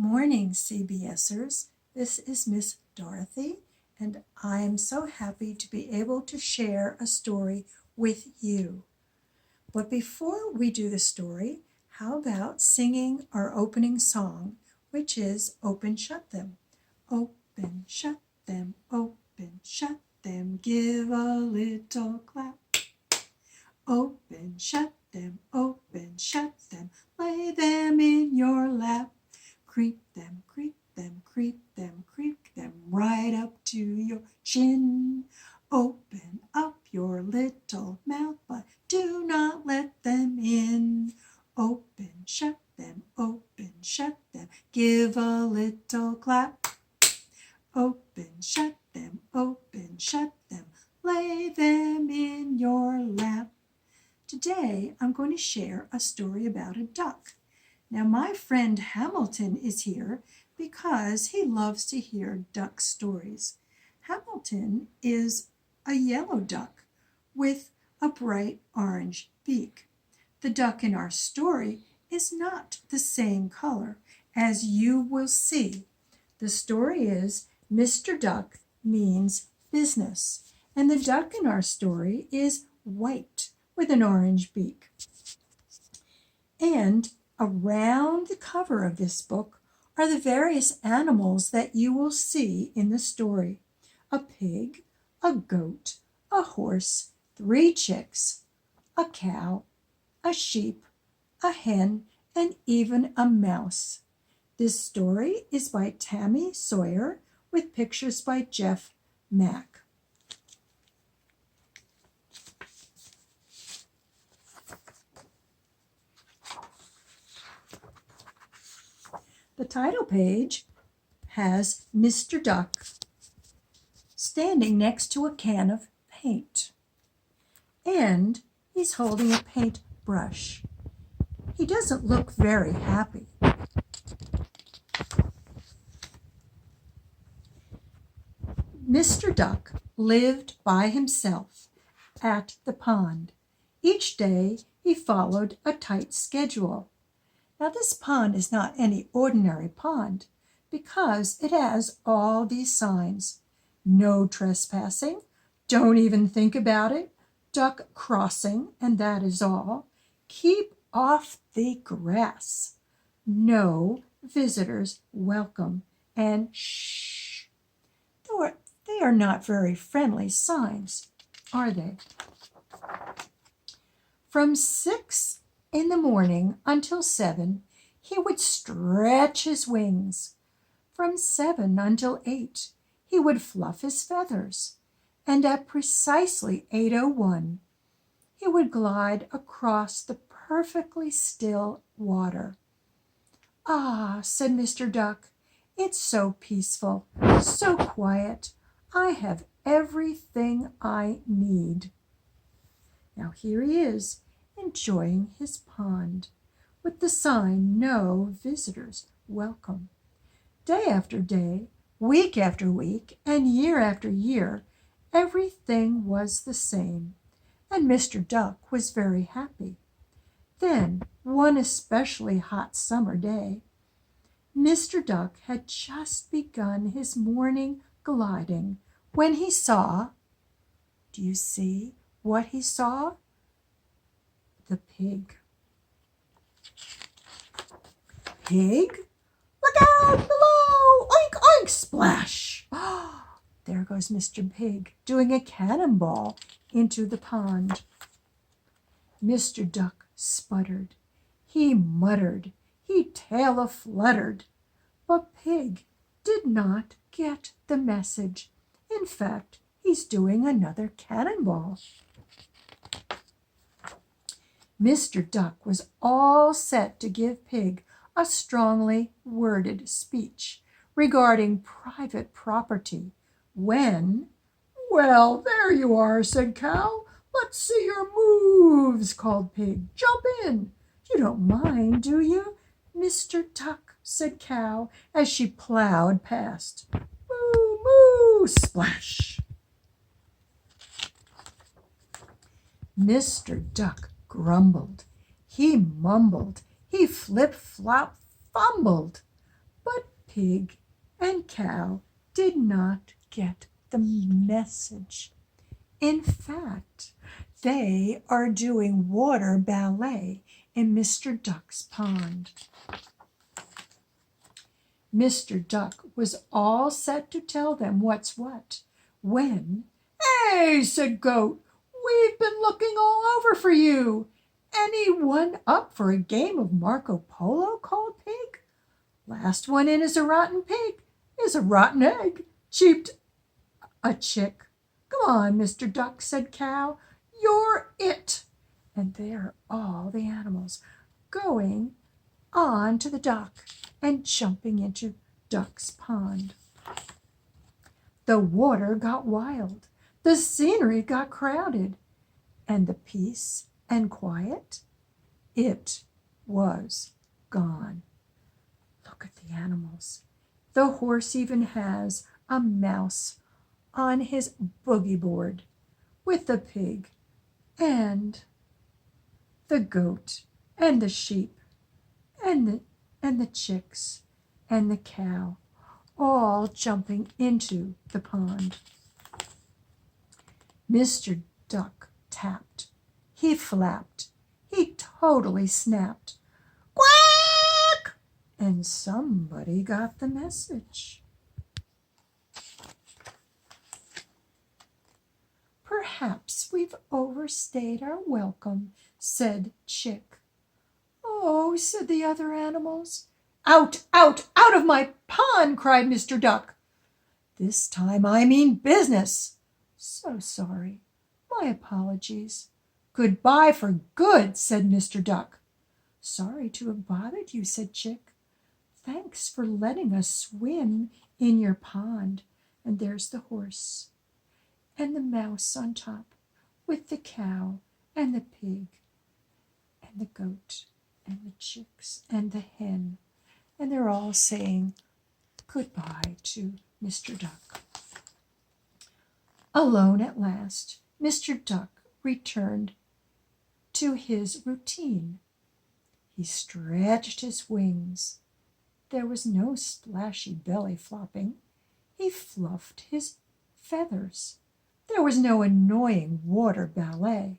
morning, CBSers. This is Miss Dorothy, and I am so happy to be able to share a story with you. But before we do the story, how about singing our opening song, which is Open, Shut Them. Open, shut them, open, shut them, give a little clap. Open, shut them, open, shut them, lay them in your lap. Creep them, creep them, creep them, creep them right up to your chin. Open up your little mouth, but do not let them in. Open, shut them, give a little clap. Open, shut them, lay them in your lap. Today, I'm going to share a story about a duck. Now, my friend Hamilton is here because he loves to hear duck stories. Hamilton is a yellow duck with a bright orange beak. The duck in our story is not the same color, as you will see. The story is Mr. Duck means business, and the duck in our story is white with an orange beak. And around the cover of this book are the various animals that you will see in the story. A pig, a goat, a horse, 3 chicks, a cow, a sheep, a hen, and even a mouse. This story is by Tammy Sawyer with pictures by Jeff Mack. The title page has Mr. Duck standing next to a can of paint, and he's holding a paint brush. He doesn't look very happy. Mr. Duck lived by himself at the pond. Each day he followed a tight schedule. Now, this pond is not any ordinary pond because it has all these signs. No trespassing, don't even think about it, duck crossing, and that is all. Keep off the grass. No visitors welcome, and shh. They are not very friendly signs, are they? From 6 in the morning until 7, he would stretch his wings. From 7 until 8, he would fluff his feathers. And at precisely 8:01, he would glide across the perfectly still water. "Ah," said Mr. Duck, "it's so peaceful, so quiet. I have everything I need." Now here he is, enjoying his pond, with the sign, "No visitors welcome." Day after day, week after week, and year after year, everything was the same, and Mr. Duck was very happy. Then, one especially hot summer day, Mr. Duck had just begun his morning gliding when he saw, do you see what he saw? The pig. "Pig, look out below! Oink, oink, splash!" There goes Mr. Pig doing a cannonball into the pond. Mr. Duck sputtered. He muttered. He tail-a-fluttered. But Pig did not get the message. In fact, he's doing another cannonball. Mr. Duck was all set to give Pig a strongly worded speech regarding private property when, "Well, there you are," said Cow. "Let's see your moves," called Pig. "Jump in. You don't mind, do you?" "Mr. Duck," said Cow as she plowed past. "Moo, moo, splash." Mr. Duck grumbled. He mumbled. He flip-flop fumbled. But pig and cow did not get the message. In fact, they are doing water ballet in Mr. Duck's pond. Mr. Duck was all set to tell them what's what when, "Hey," said Goat, "we've been looking all over for you. Anyone up for a game of Marco Polo?" called Pig. "Last one in is a rotten pig, is a rotten egg," cheeped a chick. "Come on, Mr. Duck," said Cow, "you're it." And there are all the animals going on to the dock and jumping into Duck's pond. The water got wild, the scenery got crowded, and the peace and quiet, it was gone. Look at the animals. The horse even has a mouse on his boogie board with the pig and the goat and the sheep and the chicks and the cow all jumping into the pond. Mr. Duck tapped. He flapped. He totally snapped. Quack! And somebody got the message. "Perhaps we've overstayed our welcome," said Chick. "Oh," said the other animals. "Out, out, out of my pond!" cried Mr. Duck. "This time I mean business." "So sorry. My apologies." "Goodbye for good," said Mr. Duck. "Sorry to have bothered you," said Chick. "Thanks for letting us swim in your pond." And there's the horse and the mouse on top with the cow and the pig and the goat and the chicks and the hen. And they're all saying goodbye to Mr. Duck. Alone at last, Mr. Duck returned to his routine. He stretched his wings. There was no splashy belly flopping. He fluffed his feathers. There was no annoying water ballet.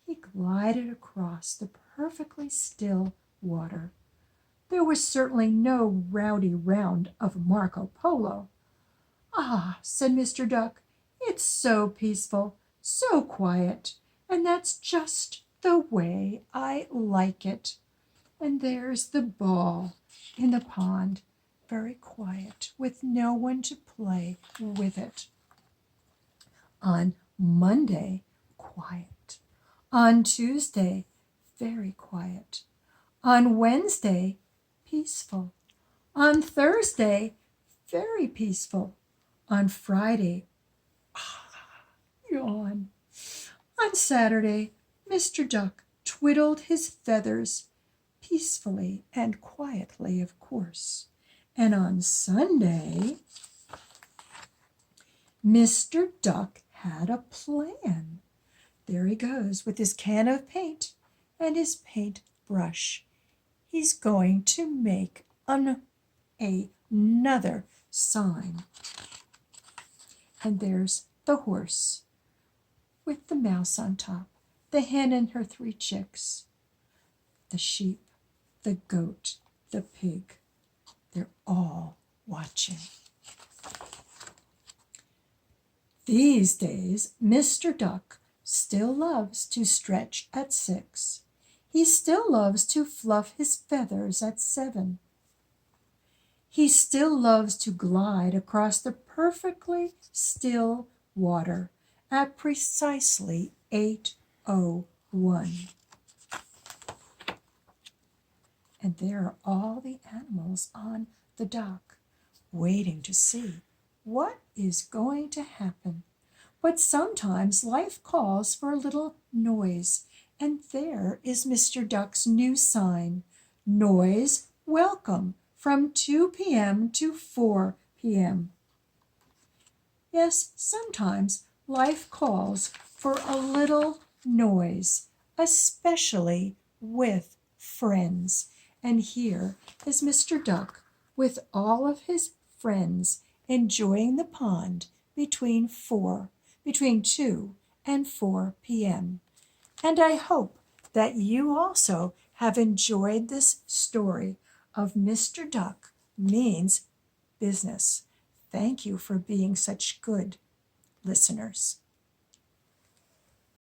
He glided across the perfectly still water. There was certainly no rowdy round of Marco Polo. "Ah," said Mr. Duck, "it's so peaceful, so quiet, and that's just the way I like it." And there's the ball in the pond, very quiet, with no one to play with it. On Monday, quiet. On Tuesday, very quiet. On Wednesday, peaceful. On Thursday, very peaceful. On Friday, yawn. On Saturday, Mr. Duck twiddled his feathers peacefully and quietly, of course. And on Sunday, Mr. Duck had a plan. There he goes with his can of paint and his paint brush. He's going to make another sign. And there's the horse with the mouse on top, the hen and her 3 chicks, the sheep, the goat, the pig. They're all watching. These days, Mr. Duck still loves to stretch at 6. He still loves to fluff his feathers at 7. He still loves to glide across the perfectly still water at precisely 8:01. And there are all the animals on the dock, waiting to see what is going to happen. But sometimes life calls for a little noise, and there is Mr. Duck's new sign, "Noise Welcome from 2 p.m. to 4 p.m." Yes, sometimes life calls for a little noise, especially with friends. And here is Mr. Duck with all of his friends enjoying the pond between 2 and 4 p.m. And I hope that you also have enjoyed this story of Mr. Duck Means Business. Thank you for being such good listeners.